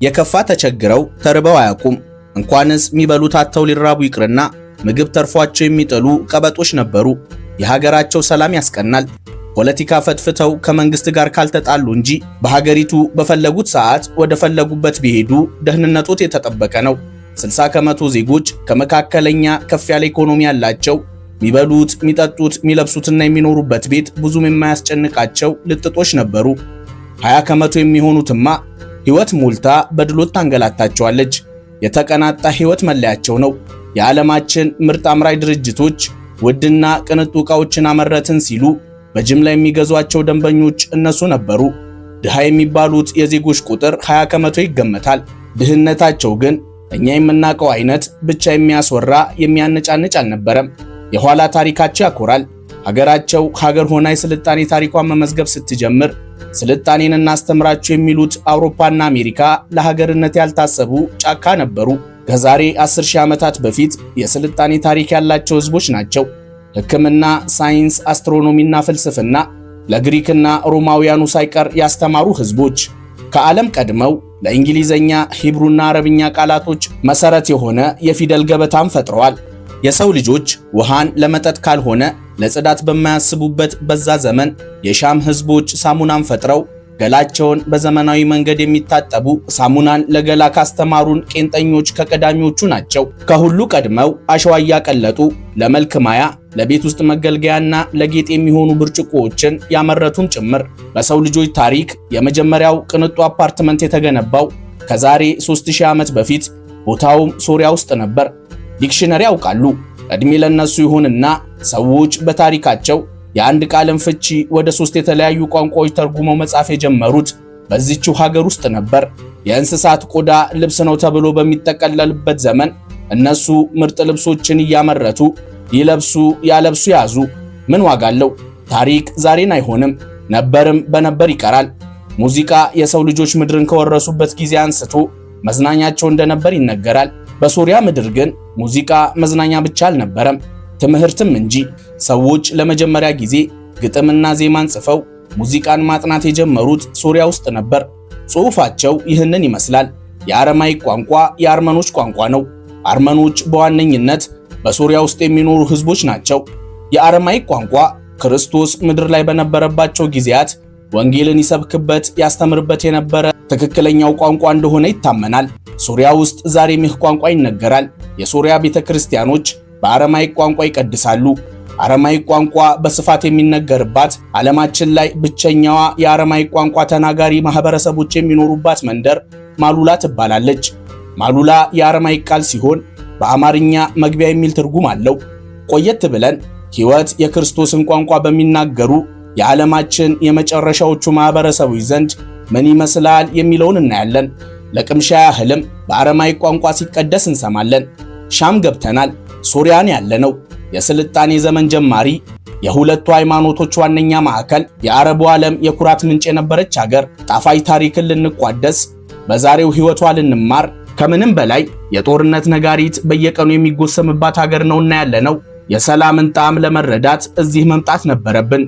የከፋ ተቸግረው ተርበው አያውቁም። እንኳንስ የሚበሉት አጥተው ሊራቡ ይቅርና ምግብ ተርፏቸው የሚጥሉ ቀበጦች ነበሩ። የሀገራቸው ሰላም ያስቀናል። ፖለቲካ ፈትፍተው ከመንግስት ጋር ካልተጣሉ እንጂ በሀገሪቱ በፈለጉት ሰዓት ወደ ፈለጉበት ቢሄዱ ደህንነቶት የተጠበቀ ነው። 60 ከመቶ ዜጎች ከመካከለኛ ከፍ ያለ ኢኮኖሚ ያላቸው የሚበሉት፣ የሚጠጡት፣ የሚለብሱትና የሚኖሩበት ቤት ብዙም የማያስጨንቃቸው ልጥጦች ነበሩ። 20 ከመቶ የሚሆኑትማ ህይወት ሞልታ በድሎት ታንገላታቸዋለች። የተቀናጣ ህይወት መለያቸው ነው። የዓለማችን ምርጥ አምራች ድርጅቶች ውድና ቅንጡ ዕቃዎችን አመረትን ሲሉ በጅምላ የሚገዟቸው ደንበኞች እነሱ ነበሩ። ድሃ የሚባሉት የዜጎች ቁጥር 20 ከመቶ ይገመታል። ድህነታቸው ግን እኛ የምናውቀው አይነት ብቻ የሚያስወራ የሚያነጫንጭ አልነበረም። የኋላ ታሪካቸው ያኮራል። ሀገራቸው ሀገር ሆና የስልጣኔ ታሪኳን መመዝገብ ስትጀምር ስልጣኔን እናስተምራቸው የሚሉት አውሮፓና አሜሪካ ለሀገርነት ያልታሰቡ ጫካ ነበሩ። ከዛሬ 10,000 ዓመታት በፊት የስልጣኔ ታሪክ ያላቸው ህዝቦች ናቸው። ሕክምና፣ ሳይንስ፣ አስትሮኖሚና ፍልስፍና ለግሪክና ሮማውያኑ ሳይቀር ያስተማሩ ህዝቦች ከዓለም ቀድመው ለእንግሊዘኛ፣ ሂብሩና አረብኛ ቃላቶች መሰረት የሆነ የፊደል ገበታም ፈጥረዋል። የሰው ልጆች ውሃን ለመጠጥ ካልሆነ ለጽዳት በማያስቡበት በዛ ዘመን የሻም ህዝቦች ሳሙናን ፈጥረው ገላቸውን በዘመናዊ መንገድ የሚታጠቡ ሳሙናን ለገላ ካስተማሩን ቄንጠኞች ከቀዳሚዎቹ ናቸው። ከሁሉ ቀድመው አሸዋ እያቀለጡ ለመልክ ማያ፣ ለቤት ውስጥ መገልገያና ለጌጥ የሚሆኑ ብርጭቆዎችን ያመረቱም ጭምር። በሰው ልጆች ታሪክ የመጀመሪያው ቅንጡ አፓርትመንት የተገነባው ከዛሬ 3000 ዓመት በፊት ቦታውም ሶሪያ ውስጥ ነበር። ዲክሽነሪ ያውቃሉ። እድሜ ለነሱ ይሁንና ሰዎች በታሪካቸው የአንድ ቃልን ፍቺ ወደ 3 የተለያዩ ቋንቋዎች ተርጉመው መጻፍ የጀመሩት በዚህችው ሀገር ውስጥ ነበር። የእንስሳት ቆዳ ልብስ ነው ተብሎ በሚጠቀለልበት ዘመን እነሱ ምርጥ ልብሶችን እያመረቱ ይለብሱ ያለብሱ ያዙ። ምን ዋጋ አለው? ታሪክ ዛሬን አይሆንም፣ ነበርም በነበር ይቀራል። ሙዚቃ የሰው ልጆች ምድርን ከወረሱበት ጊዜ አንስቶ መዝናኛቸው እንደነበር ይነገራል። በሶሪያ ምድር ግን ሙዚቃ መዝናኛ ብቻ አልነበረም፣ ትምህርትም እንጂ። ሰዎች ለመጀመሪያ ጊዜ ግጥምና ዜማን ጽፈው ሙዚቃን ማጥናት የጀመሩት ሶሪያ ውስጥ ነበር። ጽሑፋቸው ይህንን ይመስላል። የአረማይክ ቋንቋ የአርመኖች ቋንቋ ነው። አርመኖች በዋነኝነት በሶሪያ ውስጥ የሚኖሩ ህዝቦች ናቸው። የአረማይክ ቋንቋ ክርስቶስ ምድር ላይ በነበረባቸው ጊዜያት ወንጌልን ይሰብክበት ያስተምርበት የነበረ ትክክለኛው ቋንቋ እንደሆነ ይታመናል። ሶሪያ ውስጥ ዛሬም ይህ ቋንቋ ይነገራል። የሶሪያ ቤተክርስቲያኖች በአረማይክ ቋንቋ ይቀድሳሉ። አረማይክ ቋንቋ በስፋት የሚነገርባት ዓለማችን ላይ ብቸኛዋ የአረማይክ ቋንቋ ተናጋሪ ማህበረሰቦች የሚኖሩባት መንደር ማሉላ ትባላለች። ማሉላ የአረማይክ ቃል ሲሆን በአማርኛ መግቢያ የሚል ትርጉም አለው። ቆየት ብለን ሕይወት የክርስቶስን ቋንቋ በሚናገሩ የዓለማችን የመጨረሻዎቹ ማህበረሰቦች ዘንድ ምን ይመስላል የሚለውን እናያለን። ለቅምሻ ያህልም በአረማይክ ቋንቋ ሲቀደስ እንሰማለን። ሻም ገብተናል። ሶሪያን ያለነው የስልጣኔ ዘመን ጀማሪ፣ የሁለቱ ሃይማኖቶች ዋነኛ ማዕከል፣ የአረቡ ዓለም የኩራት ምንጭ የነበረች ሀገር ጣፋጭ ታሪክን ልንቋደስ፣ በዛሬው ሕይወቷ ልንማር፣ ከምንም በላይ የጦርነት ነጋሪት በየቀኑ የሚጎሰምባት ሀገር ነውና ያለነው የሰላምን ጣዕም ለመረዳት እዚህ መምጣት ነበረብን።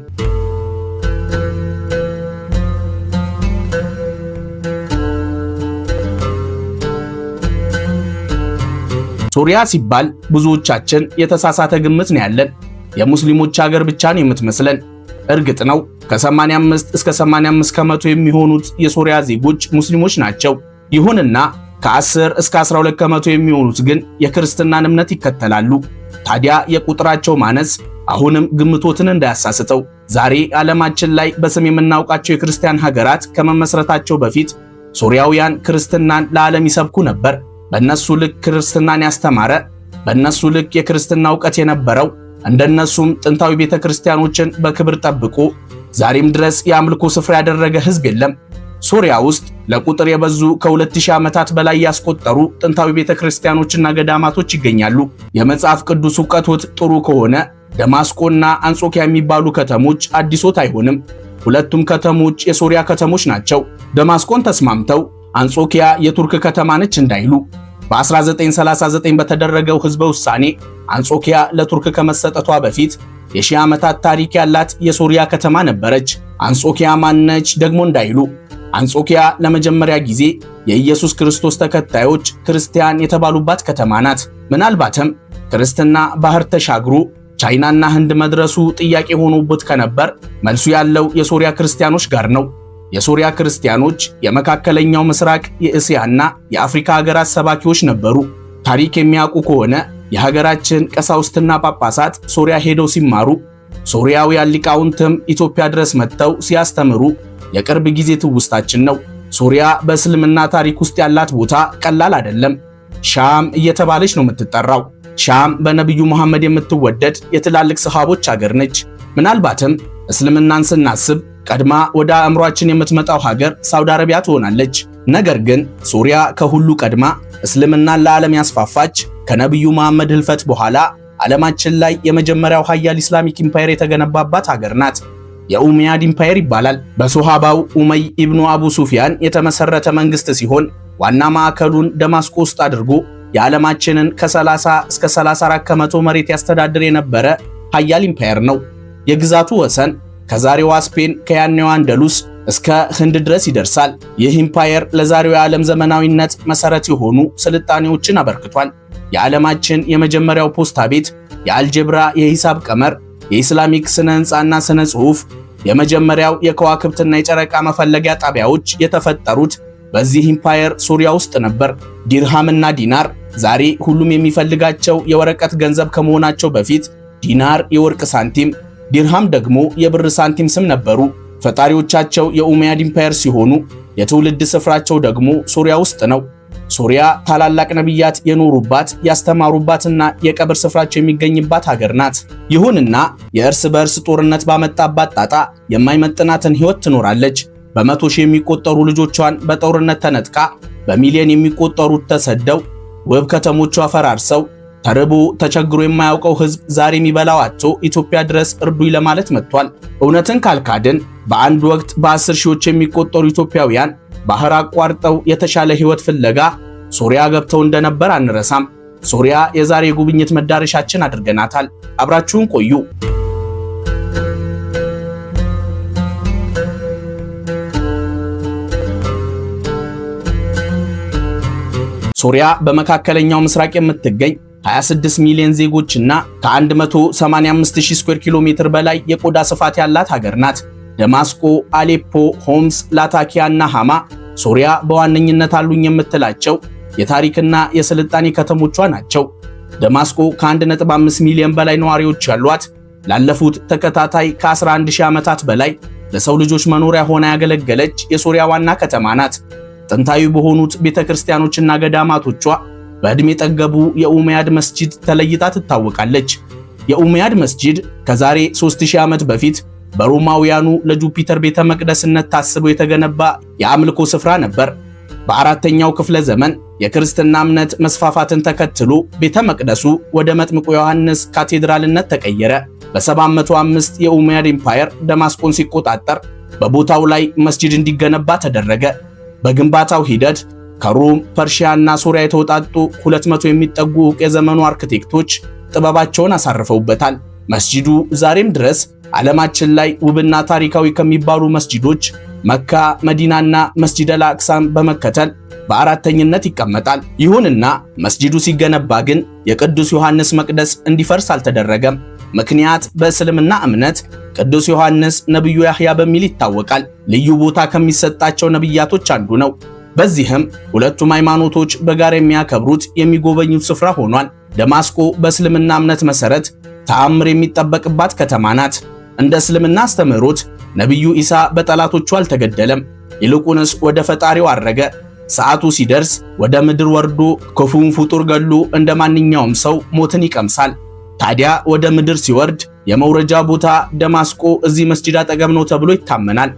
ሶሪያ ሲባል ብዙዎቻችን የተሳሳተ ግምት ነው ያለን። የሙስሊሞች ሀገር ብቻ ነው የምትመስለን። እርግጥ ነው ከ85 እስከ 85 ከመቶ የሚሆኑት የሶሪያ ዜጎች ሙስሊሞች ናቸው። ይሁንና ከ10 እስከ 12 ከመቶ የሚሆኑት ግን የክርስትናን እምነት ይከተላሉ። ታዲያ የቁጥራቸው ማነስ አሁንም ግምቶትን እንዳያሳስተው። ዛሬ ዓለማችን ላይ በስም የምናውቃቸው የክርስቲያን ሀገራት ከመመስረታቸው በፊት ሶሪያውያን ክርስትናን ለዓለም ይሰብኩ ነበር። በእነሱ ልክ ክርስትናን ያስተማረ፣ በእነሱ ልክ የክርስትና ዕውቀት የነበረው፣ እንደነሱም ጥንታዊ ቤተክርስቲያኖችን በክብር ጠብቆ ዛሬም ድረስ የአምልኮ ስፍራ ያደረገ ህዝብ የለም። ሶሪያ ውስጥ ለቁጥር የበዙ ከ2000 ዓመታት በላይ ያስቆጠሩ ጥንታዊ ቤተክርስቲያኖችና ገዳማቶች ይገኛሉ። የመጽሐፍ ቅዱስ ዕውቀቶት ጥሩ ከሆነ ደማስቆና አንጾኪያ የሚባሉ ከተሞች አዲሶት አይሆንም። ሁለቱም ከተሞች የሶሪያ ከተሞች ናቸው። ደማስቆን ተስማምተው አንጾኪያ የቱርክ ከተማ ነች እንዳይሉ በ1939 በተደረገው ህዝበ ውሳኔ አንጾኪያ ለቱርክ ከመሰጠቷ በፊት የሺህ ዓመታት ታሪክ ያላት የሶሪያ ከተማ ነበረች። አንጾኪያ ማነች ደግሞ እንዳይሉ አንጾኪያ ለመጀመሪያ ጊዜ የኢየሱስ ክርስቶስ ተከታዮች ክርስቲያን የተባሉባት ከተማ ናት። ምናልባትም ክርስትና ባህር ተሻግሮ ቻይናና ህንድ መድረሱ ጥያቄ ሆኖበት ከነበር መልሱ ያለው የሶሪያ ክርስቲያኖች ጋር ነው። የሶሪያ ክርስቲያኖች የመካከለኛው ምስራቅ፣ የእስያና የአፍሪካ ሀገራት ሰባኪዎች ነበሩ። ታሪክ የሚያውቁ ከሆነ የሀገራችን ቀሳውስትና ጳጳሳት ሶሪያ ሄደው ሲማሩ፣ ሶሪያውያን ሊቃውንትም ኢትዮጵያ ድረስ መጥተው ሲያስተምሩ የቅርብ ጊዜ ትውስታችን ነው። ሶሪያ በእስልምና ታሪክ ውስጥ ያላት ቦታ ቀላል አይደለም። ሻም እየተባለች ነው የምትጠራው። ሻም በነቢዩ መሐመድ የምትወደድ የትላልቅ ሰሃቦች ሀገር ነች። ምናልባትም እስልምናን ስናስብ ቀድማ ወደ አእምሯችን የምትመጣው ሀገር ሳውዲ አረቢያ ትሆናለች። ነገር ግን ሶሪያ ከሁሉ ቀድማ እስልምናን ለዓለም ያስፋፋች ከነቢዩ መሐመድ ህልፈት በኋላ ዓለማችን ላይ የመጀመሪያው ኃያል ኢስላሚክ ኢምፓየር የተገነባባት ሀገር ናት። የኡመያድ ኢምፓየር ይባላል። በሶሃባው ኡመይ ኢብኑ አቡ ሱፊያን የተመሰረተ መንግስት ሲሆን ዋና ማዕከሉን ደማስቆ ውስጥ አድርጎ የዓለማችንን ከ30 እስከ 34 ከመቶ መሬት ያስተዳድር የነበረ ኃያል ኢምፓየር ነው። የግዛቱ ወሰን ከዛሬዋ ስፔን ከያኔዋ አንደሉስ እስከ ህንድ ድረስ ይደርሳል። ይህ ኢምፓየር ለዛሬው የዓለም ዘመናዊነት መሰረት የሆኑ ስልጣኔዎችን አበርክቷል። የዓለማችን የመጀመሪያው ፖስታ ቤት፣ የአልጀብራ የሂሳብ ቀመር፣ የኢስላሚክ ስነ ህንፃና ስነ ጽሑፍ፣ የመጀመሪያው የከዋክብትና የጨረቃ መፈለጊያ ጣቢያዎች የተፈጠሩት በዚህ ኢምፓየር ሶሪያ ውስጥ ነበር። ዲርሃምና ዲናር ዛሬ ሁሉም የሚፈልጋቸው የወረቀት ገንዘብ ከመሆናቸው በፊት ዲናር የወርቅ ሳንቲም፣ ዲርሃም ደግሞ የብር ሳንቲም ስም ነበሩ። ፈጣሪዎቻቸው የኡመያድ ኢምፓየር ሲሆኑ የትውልድ ስፍራቸው ደግሞ ሶሪያ ውስጥ ነው። ሶሪያ ታላላቅ ነቢያት የኖሩባት ያስተማሩባትና የቀብር ስፍራቸው የሚገኝባት ሀገር ናት። ይሁንና የእርስ በእርስ ጦርነት ባመጣባት ጣጣ የማይመጥናትን ህይወት ትኖራለች። በመቶ ሺህ የሚቆጠሩ ልጆቿን በጦርነት ተነጥቃ፣ በሚሊዮን የሚቆጠሩት ተሰደው፣ ውብ ከተሞቿ ፈራርሰው፣ ተርቦ ተቸግሮ የማያውቀው ህዝብ ዛሬ የሚበላው አጥቶ ኢትዮጵያ ድረስ እርዱኝ ለማለት መጥቷል። እውነትን ካልካድን በአንድ ወቅት በ10 ሺዎች የሚቆጠሩ ኢትዮጵያውያን ባህር አቋርጠው የተሻለ ህይወት ፍለጋ ሶሪያ ገብተው እንደነበር አንረሳም። ሶሪያ የዛሬ የጉብኝት መዳረሻችን አድርገናታል። አብራችሁን ቆዩ። ሶሪያ በመካከለኛው ምስራቅ የምትገኝ 26 ሚሊዮን ዜጎችና ከ185000 ስኩዌር ኪሎ ሜትር በላይ የቆዳ ስፋት ያላት ሀገር ናት። ደማስቆ፣ አሌፖ፣ ሆምስ፣ ላታኪያ እና ሃማ ሶሪያ በዋነኝነት አሉኝ የምትላቸው የታሪክና የስልጣኔ ከተሞቿ ናቸው። ደማስቆ ከ1.5 ሚሊዮን በላይ ነዋሪዎች ያሏት፣ ላለፉት ተከታታይ ከ11000 ዓመታት በላይ ለሰው ልጆች መኖሪያ ሆና ያገለገለች የሶሪያ ዋና ከተማ ናት። ጥንታዊ በሆኑት ቤተክርስቲያኖችና ገዳማቶቿ በዕድሜ ጠገቡ የኡመያድ መስጂድ ተለይታ ትታወቃለች። የኡመያድ መስጂድ ከዛሬ 3000 ዓመት በፊት በሮማውያኑ ለጁፒተር ቤተ መቅደስነት ታስቦ የተገነባ የአምልኮ ስፍራ ነበር። በአራተኛው ክፍለ ዘመን የክርስትና እምነት መስፋፋትን ተከትሎ ቤተ መቅደሱ ወደ መጥምቁ ዮሐንስ ካቴድራልነት ተቀየረ። በ705 የኡመያድ ኢምፓየር ደማስቆን ሲቆጣጠር በቦታው ላይ መስጂድ እንዲገነባ ተደረገ። በግንባታው ሂደት ከሮም፣ ፐርሺያና ሶሪያ የተውጣጡ 200 የሚጠጉ የዘመኑ አርክቴክቶች ጥበባቸውን አሳርፈውበታል። መስጂዱ ዛሬም ድረስ ዓለማችን ላይ ውብና ታሪካዊ ከሚባሉ መስጂዶች መካ፣ መዲናና መስጂድ አልአቅሳን በመከተል በአራተኝነት ይቀመጣል። ይሁንና መስጂዱ ሲገነባ ግን የቅዱስ ዮሐንስ መቅደስ እንዲፈርስ አልተደረገም። ምክንያት በእስልምና እምነት ቅዱስ ዮሐንስ ነብዩ ያህያ በሚል ይታወቃል። ልዩ ቦታ ከሚሰጣቸው ነብያቶች አንዱ ነው። በዚህም ሁለቱም ሃይማኖቶች በጋራ የሚያከብሩት የሚጎበኙት ስፍራ ሆኗል። ደማስቆ በእስልምና እምነት መሰረት ተአምር የሚጠበቅባት ከተማ ናት። እንደ እስልምና አስተምህሮት ነብዩ ኢሳ በጠላቶቹ አልተገደለም፣ ይልቁንስ ወደ ፈጣሪው አረገ። ሰዓቱ ሲደርስ ወደ ምድር ወርዶ ክፉውን ፍጡር ገሎ እንደ ማንኛውም ሰው ሞትን ይቀምሳል። ታዲያ ወደ ምድር ሲወርድ የመውረጃ ቦታ ደማስቆ እዚህ መስጂድ አጠገብ ነው ተብሎ ይታመናል።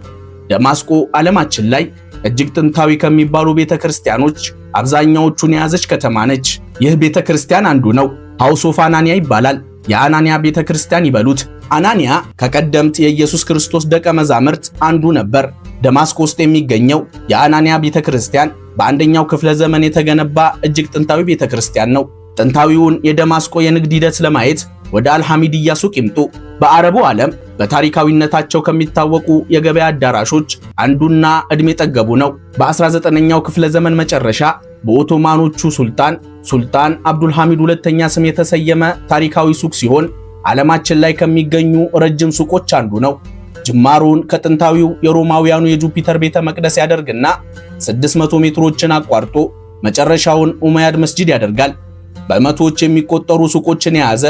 ደማስቆ ዓለማችን ላይ እጅግ ጥንታዊ ከሚባሉ ቤተክርስቲያኖች አብዛኛዎቹን የያዘች ከተማ ነች። ይህ ቤተክርስቲያን አንዱ ነው። ሃውስ ኦፍ አናንያ ይባላል። የአናንያ ቤተክርስቲያን ይበሉት። አናንያ ከቀደምት የኢየሱስ ክርስቶስ ደቀ መዛሙርት አንዱ ነበር። ደማስቆ ውስጥ የሚገኘው የአናንያ ቤተክርስቲያን በአንደኛው ክፍለ ዘመን የተገነባ እጅግ ጥንታዊ ቤተክርስቲያን ነው። ጥንታዊውን የደማስቆ የንግድ ሂደት ለማየት ወደ አልሐሚድያ ሱቅ ይምጡ። በአረቡ ዓለም በታሪካዊነታቸው ከሚታወቁ የገበያ አዳራሾች አንዱና ዕድሜ ጠገቡ ነው። በ19ኛው ክፍለ ዘመን መጨረሻ በኦቶማኖቹ ሱልጣን አብዱልሐሚድ ሁለተኛ ስም የተሰየመ ታሪካዊ ሱቅ ሲሆን ዓለማችን ላይ ከሚገኙ ረጅም ሱቆች አንዱ ነው። ጅማሩን ከጥንታዊው የሮማውያኑ የጁፒተር ቤተ መቅደስ ያደርግና 600 ሜትሮችን አቋርጦ መጨረሻውን ኡመያድ መስጂድ ያደርጋል። በመቶዎች የሚቆጠሩ ሱቆችን የያዘ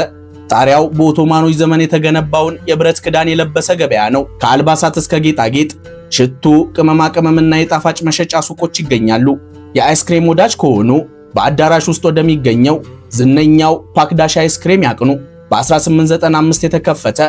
ጣሪያው በኦቶማኖች ዘመን የተገነባውን የብረት ክዳን የለበሰ ገበያ ነው። ከአልባሳት እስከ ጌጣጌጥ፣ ሽቱ፣ ቅመማ ቅመምና የጣፋጭ መሸጫ ሱቆች ይገኛሉ። የአይስክሬም ወዳጅ ከሆኑ በአዳራሽ ውስጥ ወደሚገኘው ዝነኛው ፓክዳሽ አይስክሬም ያቅኑ። በ1895 የተከፈተ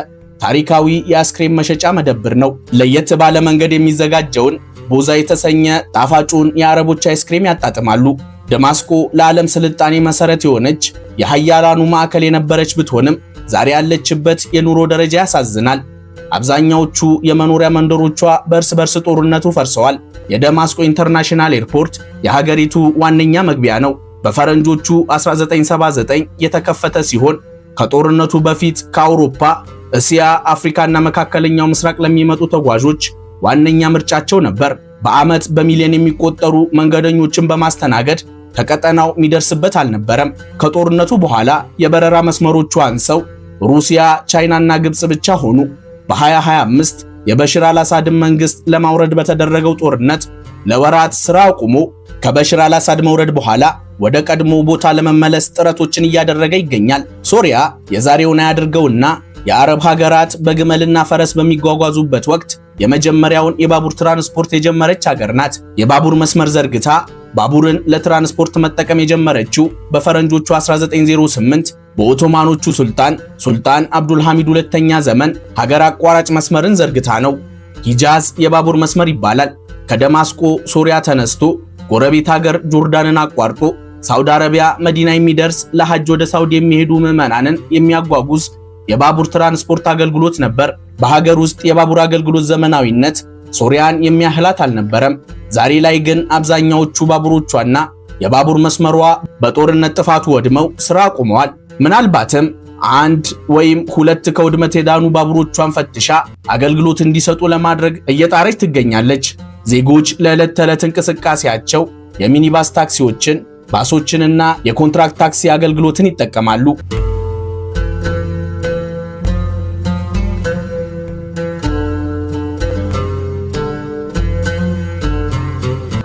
ታሪካዊ የአይስክሬም መሸጫ መደብር ነው። ለየት ባለ መንገድ የሚዘጋጀውን ቦዛ የተሰኘ ጣፋጩን የአረቦች አይስክሬም ያጣጥማሉ። ደማስቆ ለዓለም ስልጣኔ መሰረት የሆነች የሃያላኑ ማዕከል የነበረች ብትሆንም ዛሬ ያለችበት የኑሮ ደረጃ ያሳዝናል። አብዛኛዎቹ የመኖሪያ መንደሮቿ በእርስ በርስ ጦርነቱ ፈርሰዋል። የደማስቆ ኢንተርናሽናል ኤርፖርት የሀገሪቱ ዋነኛ መግቢያ ነው። በፈረንጆቹ 1979 የተከፈተ ሲሆን ከጦርነቱ በፊት ከአውሮፓ፣ እስያ፣ አፍሪካና መካከለኛው ምስራቅ ለሚመጡ ተጓዦች ዋነኛ ምርጫቸው ነበር። በዓመት በሚሊዮን የሚቆጠሩ መንገደኞችን በማስተናገድ ከቀጠናው የሚደርስበት አልነበረም። ከጦርነቱ በኋላ የበረራ መስመሮቹ አንሰው ሩሲያ፣ ቻይናና ግብጽ ብቻ ሆኑ። በ2025 የበሽር አልአሳድን መንግስት ለማውረድ በተደረገው ጦርነት ለወራት ስራ አቁሞ ከበሽር አልአሳድ መውረድ በኋላ ወደ ቀድሞ ቦታ ለመመለስ ጥረቶችን እያደረገ ይገኛል። ሶሪያ የዛሬውን አያድርገውና የአረብ ሀገራት በግመልና ፈረስ በሚጓጓዙበት ወቅት የመጀመሪያውን የባቡር ትራንስፖርት የጀመረች ሀገር ናት። የባቡር መስመር ዘርግታ ባቡርን ለትራንስፖርት መጠቀም የጀመረችው በፈረንጆቹ 1908 በኦቶማኖቹ ሱልጣን አብዱልሐሚድ ሁለተኛ ዘመን ሀገር አቋራጭ መስመርን ዘርግታ ነው። ሂጃዝ የባቡር መስመር ይባላል። ከደማስቆ ሶሪያ ተነስቶ ጎረቤት ሀገር ጆርዳንን አቋርጦ ሳውዲ አረቢያ መዲና የሚደርስ ለሐጅ ወደ ሳውዲ የሚሄዱ ምዕመናንን የሚያጓጉዝ የባቡር ትራንስፖርት አገልግሎት ነበር። በሀገር ውስጥ የባቡር አገልግሎት ዘመናዊነት ሶሪያን የሚያህላት አልነበረም። ዛሬ ላይ ግን አብዛኛዎቹ ባቡሮቿና የባቡር መስመሯ በጦርነት ጥፋቱ ወድመው ስራ አቁመዋል። ምናልባትም አንድ ወይም ሁለት ከውድመት የዳኑ ባቡሮቿን ፈትሻ አገልግሎት እንዲሰጡ ለማድረግ እየጣረች ትገኛለች። ዜጎች ለዕለት ተዕለት እንቅስቃሴያቸው የሚኒባስ ታክሲዎችን፣ ባሶችንና የኮንትራክት ታክሲ አገልግሎትን ይጠቀማሉ።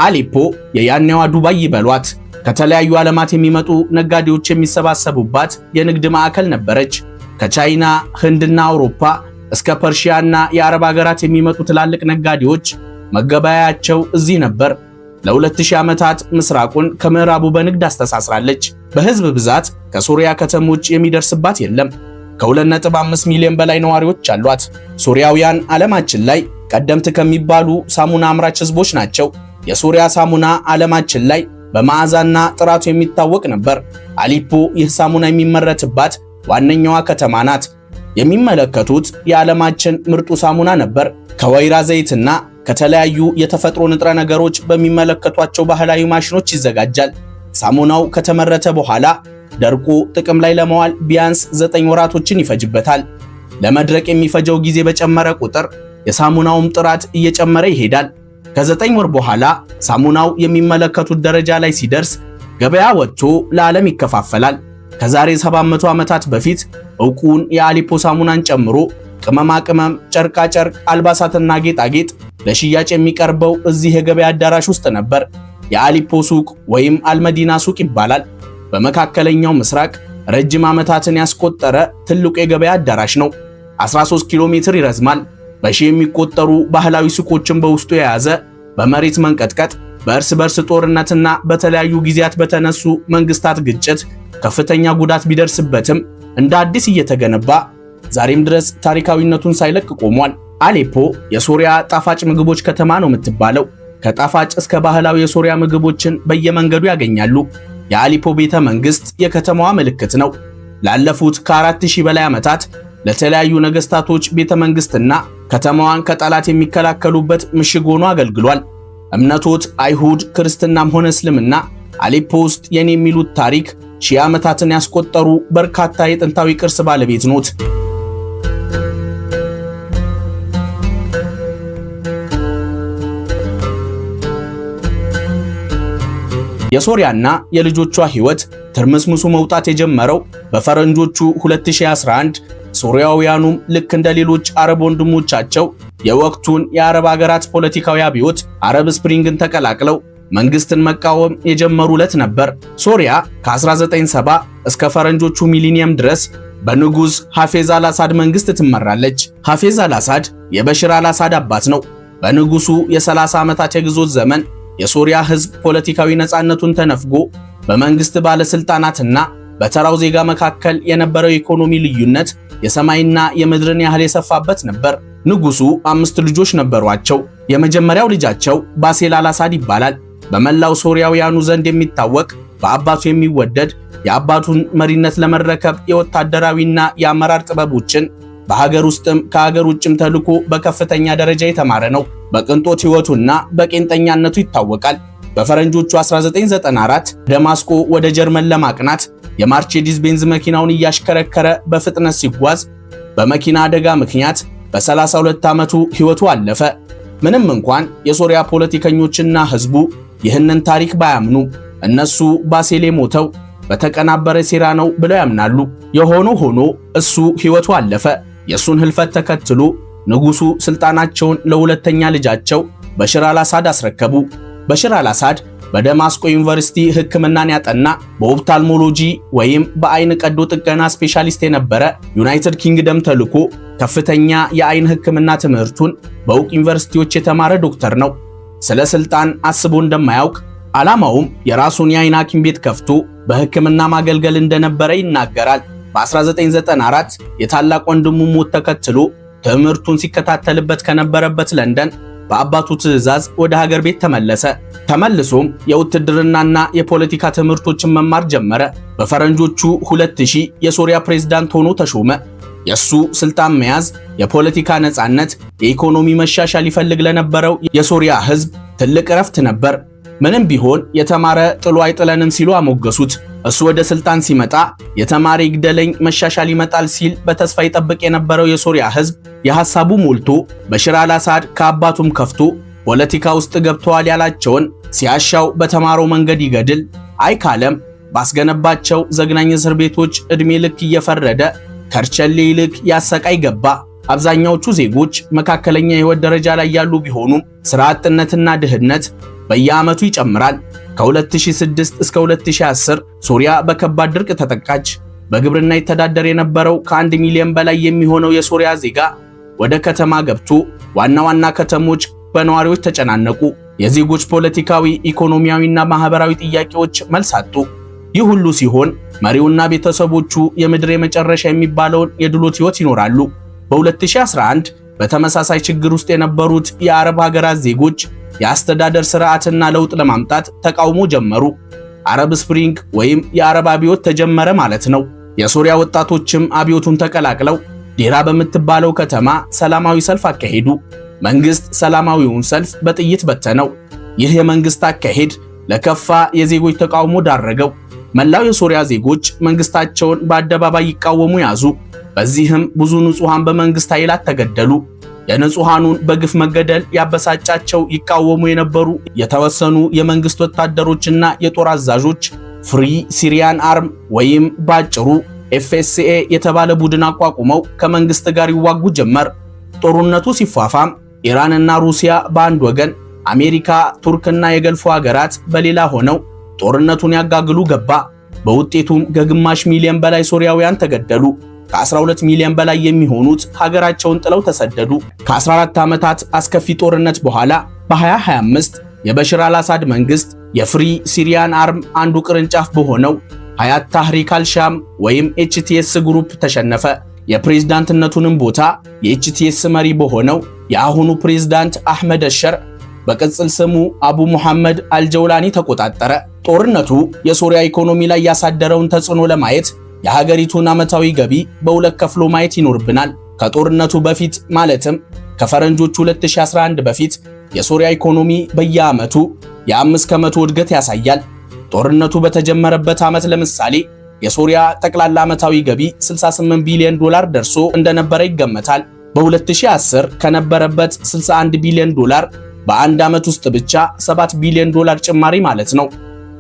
አሌፖ የያኔዋ ዱባይ ይበሏት ከተለያዩ ዓለማት የሚመጡ ነጋዴዎች የሚሰባሰቡባት የንግድ ማዕከል ነበረች። ከቻይና፣ ህንድና አውሮፓ እስከ ፐርሺያና የአረብ ሀገራት የሚመጡ ትላልቅ ነጋዴዎች መገበያያቸው እዚህ ነበር። ለ2000 ዓመታት ምስራቁን ከምዕራቡ በንግድ አስተሳስራለች። በህዝብ ብዛት ከሶሪያ ከተሞች የሚደርስባት የለም። ከ2.5 ሚሊዮን በላይ ነዋሪዎች አሏት። ሶሪያውያን ዓለማችን ላይ ቀደምት ከሚባሉ ሳሙና አምራች ህዝቦች ናቸው። የሶሪያ ሳሙና ዓለማችን ላይ በመዓዛና ጥራቱ የሚታወቅ ነበር። አሊፖ ይህ ሳሙና የሚመረትባት ዋነኛዋ ከተማ ናት። የሚመለከቱት የዓለማችን ምርጡ ሳሙና ነበር። ከወይራ ዘይትና ከተለያዩ የተፈጥሮ ንጥረ ነገሮች በሚመለከቷቸው ባህላዊ ማሽኖች ይዘጋጃል። ሳሙናው ከተመረተ በኋላ ደርቆ ጥቅም ላይ ለመዋል ቢያንስ 9 ወራቶችን ይፈጅበታል። ለመድረቅ የሚፈጀው ጊዜ በጨመረ ቁጥር የሳሙናውም ጥራት እየጨመረ ይሄዳል። ከ9 ወር በኋላ ሳሙናው የሚመለከቱት ደረጃ ላይ ሲደርስ ገበያ ወጥቶ ለዓለም ይከፋፈላል። ከዛሬ 700 ዓመታት በፊት ዕውቁን የአሊፖ ሳሙናን ጨምሮ ቅመማ ቅመም፣ ጨርቃ ጨርቅ፣ አልባሳትና ጌጣጌጥ ለሽያጭ የሚቀርበው እዚህ የገበያ አዳራሽ ውስጥ ነበር። የአሊፖ ሱቅ ወይም አልመዲና ሱቅ ይባላል። በመካከለኛው ምስራቅ ረጅም ዓመታትን ያስቆጠረ ትልቁ የገበያ አዳራሽ ነው። 13 ኪሎ ሜትር ይረዝማል። በሺ የሚቆጠሩ ባህላዊ ሱቆችን በውስጡ የያዘ፣ በመሬት መንቀጥቀጥ፣ በእርስ በርስ ጦርነትና በተለያዩ ጊዜያት በተነሱ መንግስታት ግጭት ከፍተኛ ጉዳት ቢደርስበትም እንደ አዲስ እየተገነባ ዛሬም ድረስ ታሪካዊነቱን ሳይለቅ ቆሟል። አሌፖ የሶሪያ ጣፋጭ ምግቦች ከተማ ነው የምትባለው። ከጣፋጭ እስከ ባህላዊ የሶሪያ ምግቦችን በየመንገዱ ያገኛሉ። የአሊፖ ቤተ መንግስት የከተማዋ ምልክት ነው። ላለፉት ከ4000 በላይ ዓመታት ለተለያዩ ነገስታቶች ቤተ መንግስትና ከተማዋን ከጠላት የሚከላከሉበት ምሽግ ሆኖ አገልግሏል። እምነቶት አይሁድ፣ ክርስትናም ሆነ እስልምና አሌፖ ውስጥ የኔ የሚሉት ታሪክ ሺህ ዓመታትን ያስቆጠሩ በርካታ የጥንታዊ ቅርስ ባለቤት ኖት። የሶሪያና የልጆቿ ሕይወት ትርምስምሱ መውጣት የጀመረው በፈረንጆቹ 2011 ሶሪያውያኑም ልክ እንደ ሌሎች አረብ ወንድሞቻቸው የወቅቱን የአረብ ሀገራት ፖለቲካዊ አብዮት አረብ ስፕሪንግን ተቀላቅለው መንግስትን መቃወም የጀመሩ ዕለት ነበር። ሶሪያ ከ1970 እስከ ፈረንጆቹ ሚሊኒየም ድረስ በንጉስ ሐፌዝ አልአሳድ መንግስት ትመራለች። ሐፌዝ አልአሳድ የበሽር አልአሳድ አባት ነው። በንጉሱ የ30 ዓመታት የግዞት ዘመን የሶሪያ ህዝብ ፖለቲካዊ ነፃነቱን ተነፍጎ በመንግስት ባለስልጣናትና በተራው ዜጋ መካከል የነበረው የኢኮኖሚ ልዩነት የሰማይና የምድርን ያህል የሰፋበት ነበር። ንጉሱ 5 ልጆች ነበሯቸው። የመጀመሪያው ልጃቸው ባሴል አልአሳድ ይባላል። በመላው ሶሪያውያኑ ዘንድ የሚታወቅ በአባቱ የሚወደድ የአባቱን መሪነት ለመረከብ የወታደራዊና የአመራር ጥበቦችን በሀገር ውስጥም ከሀገር ውጭም ተልኮ በከፍተኛ ደረጃ የተማረ ነው። በቅንጦት ህይወቱና በቄንጠኛነቱ ይታወቃል። በፈረንጆቹ 1994 ደማስቆ ወደ ጀርመን ለማቅናት የማርቼዲስ ቤንዝ መኪናውን እያሽከረከረ በፍጥነት ሲጓዝ በመኪና አደጋ ምክንያት በ32 ዓመቱ ህይወቱ አለፈ። ምንም እንኳን የሶሪያ ፖለቲከኞችና ህዝቡ ይህንን ታሪክ ባያምኑ እነሱ ባሴል የሞተው በተቀናበረ ሴራ ነው ብለው ያምናሉ። የሆነ ሆኖ እሱ ህይወቱ አለፈ። የሱን ህልፈት ተከትሎ ንጉሱ ስልጣናቸውን ለሁለተኛ ልጃቸው በሽር አልአሳድ አስረከቡ። በሽር አልአሳድ በደማስቆ ዩኒቨርሲቲ ሕክምናን ያጠና በኦፕታልሞሎጂ ወይም በአይን ቀዶ ጥገና ስፔሻሊስት የነበረ ዩናይትድ ኪንግደም ተልኮ ከፍተኛ የአይን ሕክምና ትምህርቱን በውቅ ዩኒቨርሲቲዎች የተማረ ዶክተር ነው። ስለ ስልጣን አስቦ እንደማያውቅ ዓላማውም የራሱን የአይን ሐኪም ቤት ከፍቶ በሕክምና ማገልገል እንደነበረ ይናገራል። በ1994 የታላቅ ወንድሙ ሞት ተከትሎ ትምህርቱን ሲከታተልበት ከነበረበት ለንደን በአባቱ ትዕዛዝ ወደ ሀገር ቤት ተመለሰ። ተመልሶም የውትድርናና የፖለቲካ ትምህርቶችን መማር ጀመረ። በፈረንጆቹ 2000 የሶሪያ ፕሬዝዳንት ሆኖ ተሾመ። የሱ ስልጣን መያዝ የፖለቲካ ነፃነት፣ የኢኮኖሚ መሻሻል ይፈልግ ለነበረው የሶሪያ ህዝብ ትልቅ እረፍት ነበር። ምንም ቢሆን የተማረ ጥሎ አይጥለንም ሲሉ አሞገሱት። እሱ ወደ ስልጣን ሲመጣ የተማረ ይግደለኝ መሻሻል ይመጣል ሲል በተስፋ ይጠብቅ የነበረው የሶሪያ ህዝብ የሐሳቡ ሞልቶ በሽር አልአሳድ ከአባቱም ከፍቶ ፖለቲካ ውስጥ ገብተዋል ያላቸውን ሲያሻው በተማረው መንገድ ይገድል፣ አይካለም ባስገነባቸው ዘግናኝ እስር ቤቶች ዕድሜ ልክ እየፈረደ ከርቸሌ ይልቅ ያሰቃይ ገባ። አብዛኛዎቹ ዜጎች መካከለኛ የህይወት ደረጃ ላይ ያሉ ቢሆኑም ስራ አጥነትና ድህነት በየዓመቱ ይጨምራል። ከ2006 እስከ 2010 ሶሪያ በከባድ ድርቅ ተጠቃች። በግብርና ይተዳደር የነበረው ከ1 ሚሊዮን በላይ የሚሆነው የሶሪያ ዜጋ ወደ ከተማ ገብቶ ዋና ዋና ከተሞች በነዋሪዎች ተጨናነቁ። የዜጎች ፖለቲካዊ፣ ኢኮኖሚያዊና ማህበራዊ ጥያቄዎች መልስ አጡ። ይህ ሁሉ ሲሆን መሪውና ቤተሰቦቹ የምድር የመጨረሻ የሚባለውን የድሎት ህይወት ይኖራሉ። በ2011 በተመሳሳይ ችግር ውስጥ የነበሩት የአረብ ሀገራት ዜጎች የአስተዳደር ስርዓትና ለውጥ ለማምጣት ተቃውሞ ጀመሩ። አረብ ስፕሪንግ ወይም የአረብ አብዮት ተጀመረ ማለት ነው። የሶሪያ ወጣቶችም አብዮቱን ተቀላቅለው ዴራ በምትባለው ከተማ ሰላማዊ ሰልፍ አካሄዱ። መንግስት ሰላማዊውን ሰልፍ በጥይት በተነው። ይህ የመንግስት አካሄድ ለከፋ የዜጎች ተቃውሞ ዳረገው። መላው የሶሪያ ዜጎች መንግስታቸውን በአደባባይ ይቃወሙ ያዙ። በዚህም ብዙ ንጹሃን በመንግስት ኃይላት ተገደሉ። የንጹሃኑን በግፍ መገደል ያበሳጫቸው ይቃወሙ የነበሩ የተወሰኑ የመንግስት ወታደሮችና የጦር አዛዦች ፍሪ ሲሪያን አርም ወይም ባጭሩ ኤፍኤስኤ የተባለ ቡድን አቋቁመው ከመንግስት ጋር ይዋጉ ጀመር። ጦርነቱ ሲፋፋም ኢራንና ሩሲያ በአንድ ወገን፣ አሜሪካ፣ ቱርክና የገልፎ ሀገራት በሌላ ሆነው ጦርነቱን ያጋግሉ ገባ። በውጤቱም ከግማሽ ሚሊዮን በላይ ሶሪያውያን ተገደሉ። ከ12 ሚሊዮን በላይ የሚሆኑት ሀገራቸውን ጥለው ተሰደዱ። ከ14 ዓመታት አስከፊ ጦርነት በኋላ በ2025 የበሽር አልአሳድ መንግስት የፍሪ ሲሪያን አርም አንዱ ቅርንጫፍ በሆነው ሀያት ታህሪክ አልሻም ወይም ኤችቲኤስ ግሩፕ ተሸነፈ። የፕሬዝዳንትነቱንም ቦታ የኤችቲኤስ መሪ በሆነው የአሁኑ ፕሬዝዳንት አህመድ አሸር በቅጽል ስሙ አቡ ሙሐመድ አልጀውላኒ ተቆጣጠረ። ጦርነቱ የሶሪያ ኢኮኖሚ ላይ ያሳደረውን ተጽዕኖ ለማየት የሀገሪቱን ዓመታዊ ገቢ በሁለት ከፍሎ ማየት ይኖርብናል። ከጦርነቱ በፊት ማለትም ከፈረንጆቹ 2011 በፊት የሶሪያ ኢኮኖሚ በየዓመቱ የ5 ከመቶ እድገት ያሳያል። ጦርነቱ በተጀመረበት ዓመት ለምሳሌ የሶሪያ ጠቅላላ ዓመታዊ ገቢ 68 ቢሊዮን ዶላር ደርሶ እንደነበረ ይገመታል። በ2010 ከነበረበት 61 ቢሊዮን ዶላር በአንድ ዓመት ውስጥ ብቻ 7 ቢሊዮን ዶላር ጭማሪ ማለት ነው።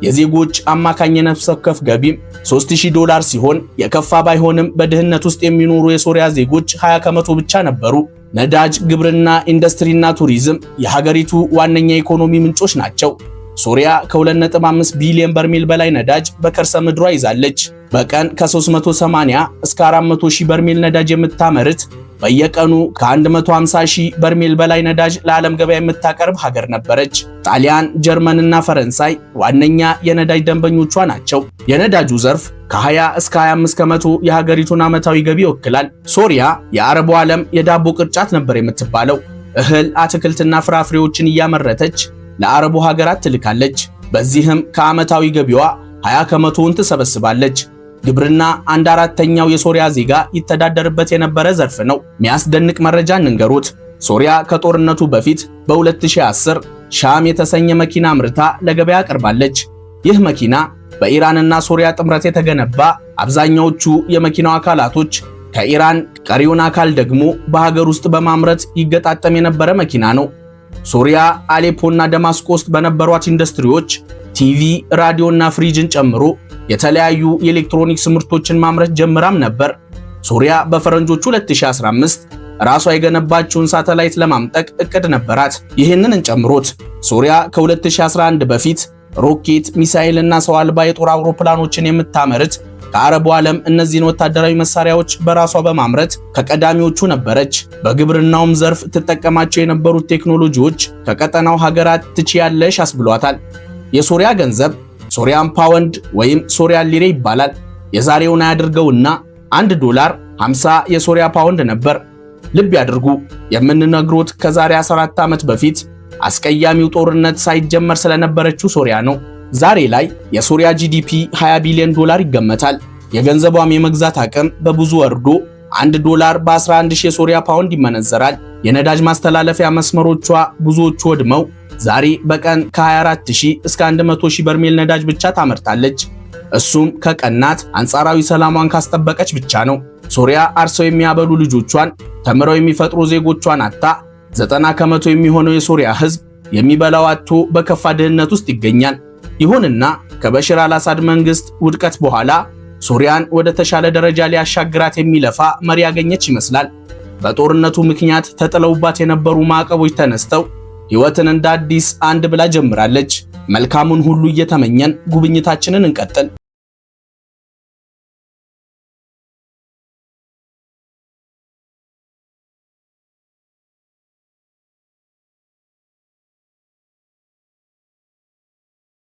የዜጎች አማካኝ የነፍስ ወከፍ ገቢም $3000 ሲሆን የከፋ ባይሆንም በድህነት ውስጥ የሚኖሩ የሶሪያ ዜጎች 20 ከመቶ ብቻ ነበሩ። ነዳጅ፣ ግብርና፣ ኢንዱስትሪና ቱሪዝም የሀገሪቱ ዋነኛ ኢኮኖሚ ምንጮች ናቸው። ሶሪያ ከ2.5 ቢሊዮን በርሜል በላይ ነዳጅ በከርሰ ምድሯ ይዛለች። በቀን ከ380 እስከ 400 ሺህ በርሜል ነዳጅ የምታመርት በየቀኑ ከ150 ሺህ በርሜል በላይ ነዳጅ ለዓለም ገበያ የምታቀርብ ሀገር ነበረች። ጣሊያን፣ ጀርመንና ፈረንሳይ ዋነኛ የነዳጅ ደንበኞቿ ናቸው። የነዳጁ ዘርፍ ከ20 እስከ 25 ከመቶ የሀገሪቱን ዓመታዊ ገቢ ይወክላል። ሶሪያ የአረቡ ዓለም የዳቦ ቅርጫት ነበር የምትባለው። እህል፣ አትክልትና ፍራፍሬዎችን እያመረተች ለአረቡ ሀገራት ትልካለች። በዚህም ከዓመታዊ ገቢዋ 20 ከመቶውን ትሰበስባለች። ግብርና 1/4ኛው የሶሪያ ዜጋ ይተዳደርበት የነበረ ዘርፍ ነው። የሚያስደንቅ መረጃ እንንገሩት። ሶሪያ ከጦርነቱ በፊት በ2010 ሻም የተሰኘ መኪና አምርታ ለገበያ አቅርባለች። ይህ መኪና በኢራንና ሶሪያ ጥምረት የተገነባ፣ አብዛኛዎቹ የመኪናው አካላቶች ከኢራን፣ ቀሪውን አካል ደግሞ በሀገር ውስጥ በማምረት ይገጣጠም የነበረ መኪና ነው። ሶሪያ አሌፖና ደማስቆ ውስጥ በነበሯት ኢንዱስትሪዎች ቲቪ፣ ራዲዮና ፍሪጅን ጨምሮ የተለያዩ የኤሌክትሮኒክስ ምርቶችን ማምረት ጀምራም ነበር። ሶሪያ በፈረንጆቹ 2015 ራሷ የገነባቸውን ሳተላይት ለማምጠቅ እቅድ ነበራት። ይህንን እንጨምሮት ሶሪያ ከ2011 በፊት ሮኬት፣ ሚሳኤልና ሰው አልባ የጦር አውሮፕላኖችን የምታመርት ከአረቡ ዓለም እነዚህን ወታደራዊ መሳሪያዎች በራሷ በማምረት ከቀዳሚዎቹ ነበረች። በግብርናውም ዘርፍ ትጠቀማቸው የነበሩት ቴክኖሎጂዎች ከቀጠናው ሀገራት ትችያለሽ አስብሏታል። የሶሪያ ገንዘብ ሶሪያን ፓውንድ ወይም ሶሪያን ሊሬ ይባላል። የዛሬውን አያድርገውና $1 50 የሶሪያ ፓውንድ ነበር። ልብ ያድርጉ፣ የምንነግሮት ከዛሬ 14 ዓመት በፊት አስቀያሚው ጦርነት ሳይጀመር ስለነበረችው ሶሪያ ነው። ዛሬ ላይ የሶሪያ ጂዲፒ $20 ቢሊዮን ይገመታል። የገንዘቧም የመግዛት አቅም በብዙ ወርዶ $1 በ11000 የሶሪያ ፓውንድ ይመነዘራል። የነዳጅ ማስተላለፊያ መስመሮቿ ብዙዎቹ ወድመው ዛሬ በቀን ከ24000 እስከ 100000 በርሜል ነዳጅ ብቻ ታመርታለች። እሱም ከቀናት አንጻራዊ ሰላሟን ካስጠበቀች ብቻ ነው። ሶሪያ አርሰው የሚያበሉ ልጆቿን፣ ተምረው የሚፈጥሩ ዜጎቿን አጣ 90 ከመቶ የሚሆነው የሶሪያ ሕዝብ የሚበላው አጥቶ በከፋ ድህነት ውስጥ ይገኛል። ይሁንና ከበሽር አልአሳድ መንግስት ውድቀት በኋላ ሶሪያን ወደ ተሻለ ደረጃ ሊያሻግራት የሚለፋ መሪ ያገኘች ይመስላል። በጦርነቱ ምክንያት ተጥለውባት የነበሩ ማዕቀቦች ተነስተው ሕይወትን እንደ አዲስ አንድ ብላ ጀምራለች። መልካሙን ሁሉ እየተመኘን ጉብኝታችንን እንቀጥል።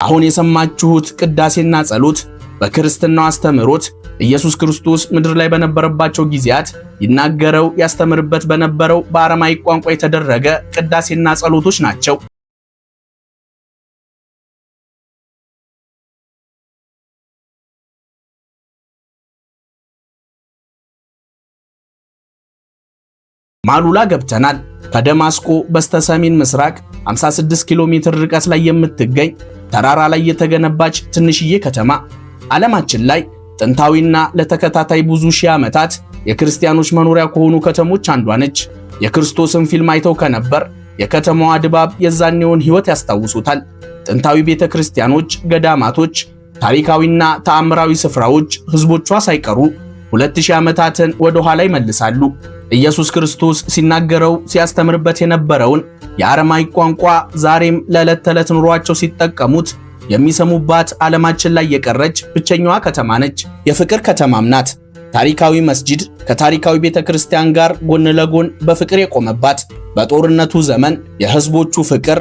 አሁን የሰማችሁት ቅዳሴና ጸሎት በክርስትናው አስተምህሮት ኢየሱስ ክርስቶስ ምድር ላይ በነበረባቸው ጊዜያት ይናገረው ያስተምርበት በነበረው በአረማይክ ቋንቋ የተደረገ ቅዳሴና ጸሎቶች ናቸው። ማሉላ ገብተናል። ከደማስቆ በስተሰሜን ምስራቅ 56 ኪሎ ሜትር ርቀት ላይ የምትገኝ ተራራ ላይ የተገነባች ትንሽዬ ከተማ ዓለማችን ላይ ጥንታዊና ለተከታታይ ብዙ ሺህ ዓመታት የክርስቲያኖች መኖሪያ ከሆኑ ከተሞች አንዷ ነች። የክርስቶስን ፊልም አይተው ከነበር የከተማዋ ድባብ የዛኔውን ሕይወት ያስታውሱታል። ጥንታዊ ቤተክርስቲያኖች፣ ገዳማቶች፣ ታሪካዊና ተአምራዊ ስፍራዎች ሕዝቦቿ ሳይቀሩ 2000 ዓመታትን ወደ ኋላ ይመልሳሉ። ኢየሱስ ክርስቶስ ሲናገረው ሲያስተምርበት የነበረውን የአረማይክ ቋንቋ ዛሬም ለዕለት ተዕለት ኑሯቸው ሲጠቀሙት የሚሰሙባት ዓለማችን ላይ የቀረች ብቸኛዋ ከተማ ነች። የፍቅር ከተማም ናት። ታሪካዊ መስጂድ ከታሪካዊ ቤተክርስቲያን ጋር ጎን ለጎን በፍቅር የቆመባት፣ በጦርነቱ ዘመን የሕዝቦቹ ፍቅር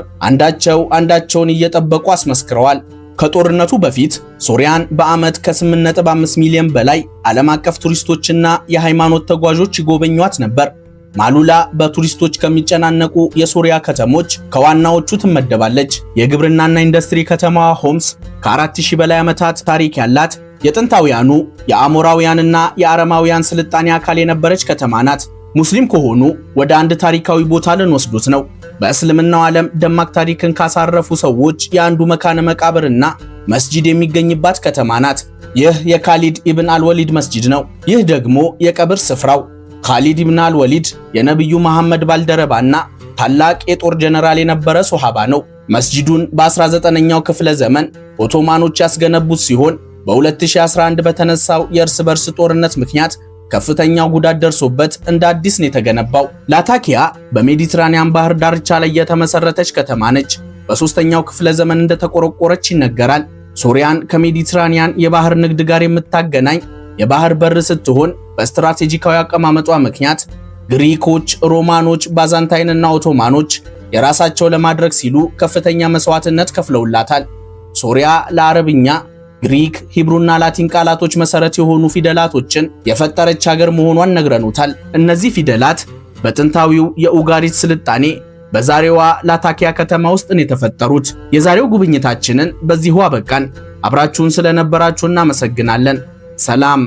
አንዳቸውን እየጠበቁ አስመስክረዋል። ከጦርነቱ በፊት ሶሪያን በዓመት ከ8.5 ሚሊዮን በላይ ዓለም አቀፍ ቱሪስቶችና የሃይማኖት ተጓዦች ይጎበኟት ነበር። ማሉላ በቱሪስቶች ከሚጨናነቁ የሶሪያ ከተሞች ከዋናዎቹ ትመደባለች። የግብርናና ኢንዱስትሪ ከተማዋ ሆምስ ከ4000 በላይ ዓመታት ታሪክ ያላት የጥንታውያኑ የአሞራውያንና የአረማውያን ስልጣኔ አካል የነበረች ከተማ ናት። ሙስሊም ከሆኑ ወደ አንድ ታሪካዊ ቦታ ልንወስዱት ነው። በእስልምናው ዓለም ደማቅ ታሪክን ካሳረፉ ሰዎች የአንዱ መካነ መቃብርና መስጂድ የሚገኝባት ከተማ ናት። ይህ የካሊድ ኢብን አልወሊድ መስጂድ ነው። ይህ ደግሞ የቀብር ስፍራው። ካሊድ ኢብን አልወሊድ የነቢዩ መሐመድ ባልደረባና ታላቅ የጦር ጀነራል የነበረ ሶሃባ ነው። መስጂዱን በ19ኛው ክፍለ ዘመን ኦቶማኖች ያስገነቡት ሲሆን በ2011 በተነሳው የእርስ በርስ ጦርነት ምክንያት ከፍተኛው ጉዳት ደርሶበት እንደ አዲስ ነው የተገነባው። ላታኪያ በሜዲትራኒያን ባህር ዳርቻ ላይ የተመሰረተች ከተማ ነች። በ3ኛው ክፍለ ዘመን እንደተቆረቆረች ይነገራል። ሶሪያን ከሜዲትራኒያን የባህር ንግድ ጋር የምታገናኝ የባህር በር ስትሆን በስትራቴጂካዊ አቀማመጧ ምክንያት ግሪኮች፣ ሮማኖች፣ ባዛንታይንና ኦቶማኖች የራሳቸው ለማድረግ ሲሉ ከፍተኛ መስዋዕትነት ከፍለውላታል። ሶሪያ ለአረብኛ፣ ግሪክ፣ ሂብሩና ላቲን ቃላቶች መሰረት የሆኑ ፊደላቶችን የፈጠረች ሀገር መሆኗን ነግረኑታል። እነዚህ ፊደላት በጥንታዊው የኡጋሪት ስልጣኔ በዛሬዋ ላታኪያ ከተማ ውስጥ ነው የተፈጠሩት። የዛሬው ጉብኝታችንን በዚሁ አበቃን። አብራችሁን ስለነበራችሁ እናመሰግናለን። ሰላም።